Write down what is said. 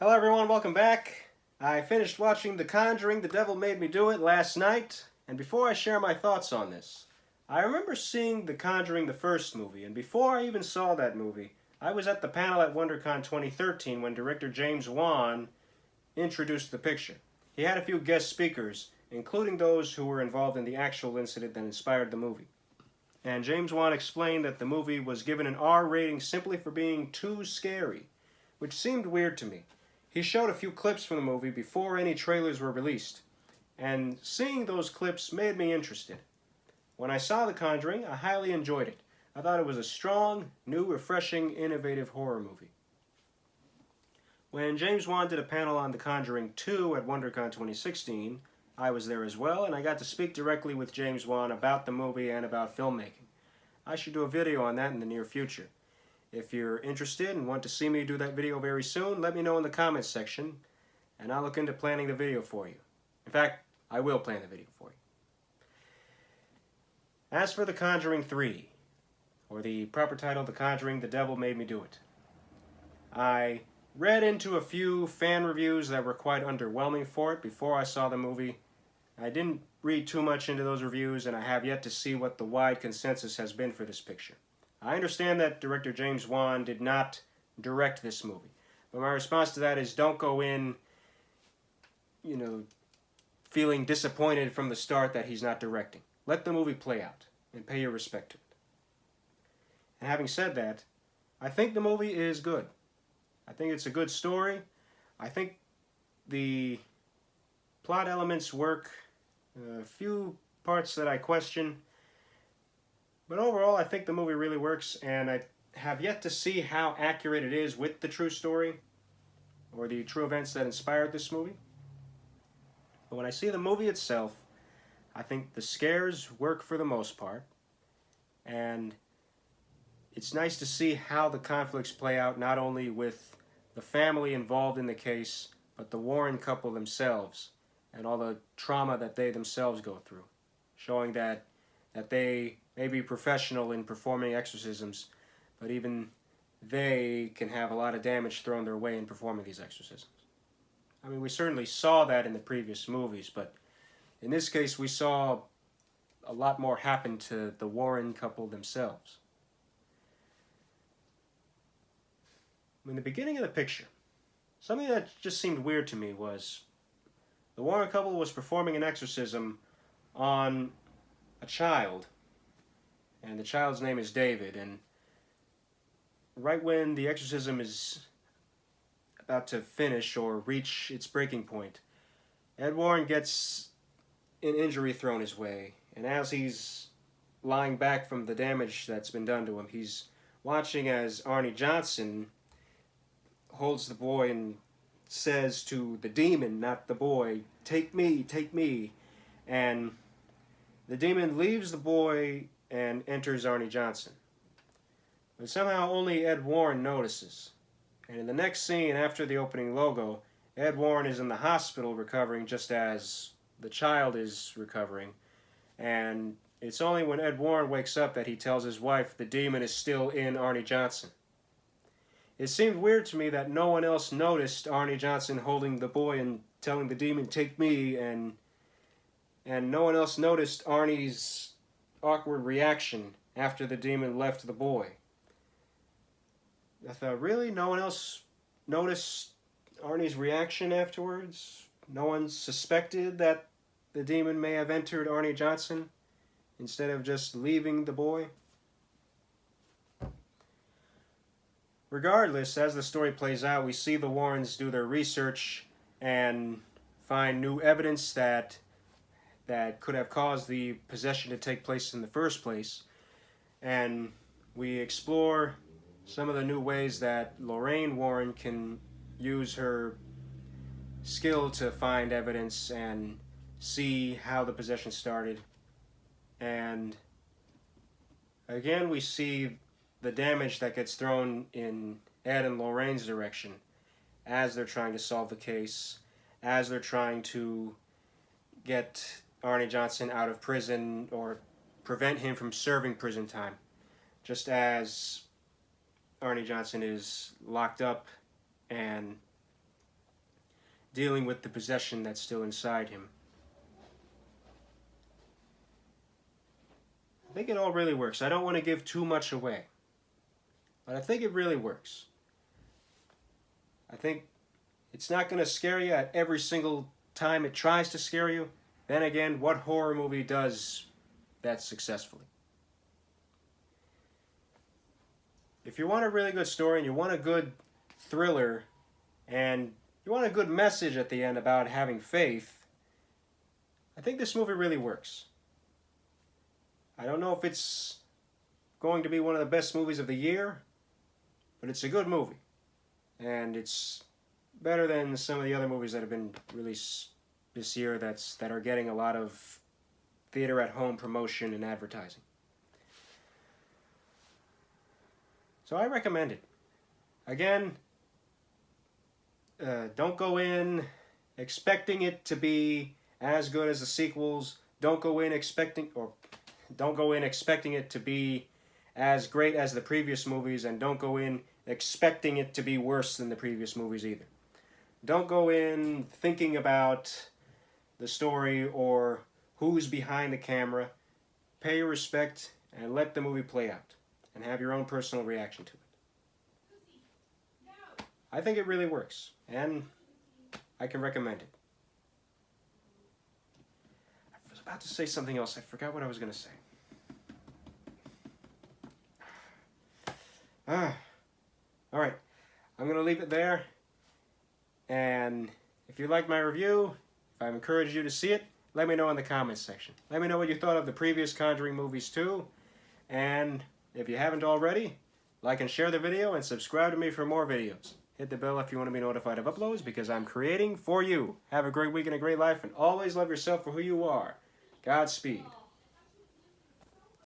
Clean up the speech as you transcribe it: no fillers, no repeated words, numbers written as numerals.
Hello everyone, welcome back. I finished watching The Conjuring, The Devil Made Me Do It last night, and before I share my thoughts on this, I remember seeing The Conjuring, the first movie, and before I even saw that movie, I was at the panel at Wondercon 2013 when director James Wan introduced the picture. He had a few guest speakers, including those who were involved in the actual incident that inspired the movie. And James Wan explained that the movie was given an R rating simply for being too scary, which seemed weird to me. He showed a few clips from the movie before any trailers were released, and seeing those clips made me interested. When I saw The Conjuring, I highly enjoyed it. I thought it was a strong, new, refreshing, innovative horror movie. When James Wan did a panel on The Conjuring 2 at WonderCon 2016, I was there as well, and I got to speak directly with James Wan about the movie and about filmmaking. I should do a video on that in the near future. If you're interested and want to see me do that video very soon, let me know in the comments section, and I'll look into planning the video for you. In fact, I will plan the video for you. As for The Conjuring 3, or the proper title, The Conjuring, The Devil Made Me Do It, I read into a few fan reviews that were quite underwhelming for it before I saw the movie. I didn't read too much into those reviews, and I have yet to see what the wide consensus has been for this picture. I understand that director James Wan did not direct this movie, but my response to that is don't go in, feeling disappointed from the start that he's not directing. Let the movie play out and pay your respect to it. And having said that, I think the movie is good. I think it's a good story. I think the plot elements work. A few parts that I question. But overall, I think the movie really works, and I have yet to see how accurate it is with the true story or the true events that inspired this movie. But when I see the movie itself, I think the scares work for the most part, and it's nice to see how the conflicts play out, not only with the family involved in the case, but the Warren couple themselves and all the trauma that they themselves go through, showing that they may be professional in performing exorcisms, but even they can have a lot of damage thrown their way in performing these exorcisms. I mean, we certainly saw that in the previous movies, but in this case we saw a lot more happen to the Warren couple themselves. In the beginning of the picture, something that just seemed weird to me was the Warren couple was performing an exorcism on a child, and the child's name is David, and right when the exorcism is about to finish or reach its breaking point, Ed Warren gets an injury thrown his way, and as he's lying back from the damage that's been done to him, he's watching as Arnie Johnson holds the boy and says to the demon, not the boy, take me, and the demon leaves the boy and enters Arnie Johnson. But somehow only Ed Warren notices. And in the next scene, after the opening logo, Ed Warren is in the hospital recovering just as the child is recovering. And it's only when Ed Warren wakes up that he tells his wife the demon is still in Arnie Johnson. It seemed weird to me that no one else noticed Arnie Johnson holding the boy and telling the demon, take me, and no one else noticed Arnie's awkward reaction after the demon left the boy. I thought, really? No one else noticed Arnie's reaction afterwards? No one suspected that the demon may have entered Arnie Johnson instead of just leaving the boy? Regardless, as the story plays out, we see the Warrens do their research and find new evidence that could have caused the possession to take place in the first place. And we explore some of the new ways that Lorraine Warren can use her skill to find evidence and see how the possession started. And again, we see the damage that gets thrown in Ed and Lorraine's direction as they're trying to solve the case, as they're trying to get Arnie Johnson out of prison or prevent him from serving prison time, just as Arnie Johnson is locked up and dealing with the possession that's still inside him. I think it all really works. I don't want to give too much away, but I think it really works. I think it's not going to scare you at every single time it tries to scare you. Then again, what horror movie does that successfully? If you want a really good story and you want a good thriller and you want a good message at the end about having faith, I think this movie really works. I don't know if it's going to be one of the best movies of the year, but it's a good movie. And it's better than some of the other movies that have been released this year that are getting a lot of theater at home promotion and advertising. So I recommend it. Again, don't go in expecting it to be as good as the sequels. Don't go in expecting it to be as great as the previous movies, and don't go in expecting it to be worse than the previous movies either. Don't go in thinking about the story or who's behind the camera. Pay your respect and let the movie play out and have your own personal reaction to it. I think it really works, and I can recommend it. I was about to say something else. I forgot what I was going to say. Alright, I'm going to leave it there. And if you like my review, if I've encouraged you to see it, let me know in the comments section. Let me know what you thought of the previous Conjuring movies too. And if you haven't already, like and share the video and subscribe to me for more videos. Hit the bell if you want to be notified of uploads, because I'm creating for you. Have a great week and a great life, and always love yourself for who you are. Godspeed.